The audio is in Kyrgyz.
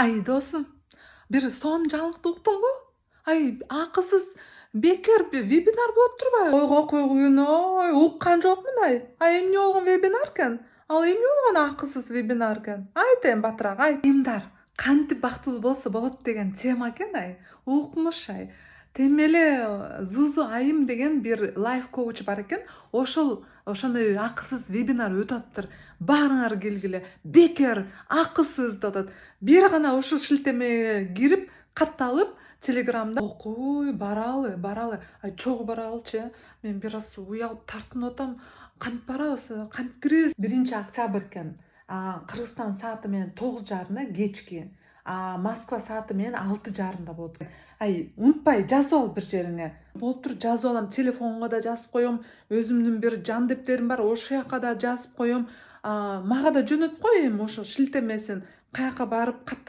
Ай досым, бир сонун жаңылыкты уктуңбу? Акысыз бекер вебинар болуп турбайбы? Ойго койгуйун уккан жокмун эмне болгон вебинар экен? Ал эмне болгон акысыз вебинар экен? Айт эми батыраак айт. Айымдар кантип бактылуу болсо болот деген тема экен укмуш Тем эле Зузу Айым деген бир лайф коуч бар экен. Ошондой акысыз вебинар өтүп атыптыр. Баарыңар келгиле. Бекер, акысыз деп атат. Бир гана ушул шилтемеге кирип, катталып, Телеграмда окуй, баралы. Чогуу баралычы. Мен бир аз уялып тартынып атам. Кантип барабыз, кантип киребиз? 1-октябрь экен. Кыргызстан сааты менен 9:30 кечки. Москва сааты менен 6:30 болот. Унутпай жазып ал бир жериңе. Болуптур, жазып алам. Телефонго да жазып коем. Өзүмдүн бир жандептерим бар, ошол жака да жазып коем. Мага да жөнөт кой эми ошо шилтемесин. Каяка барып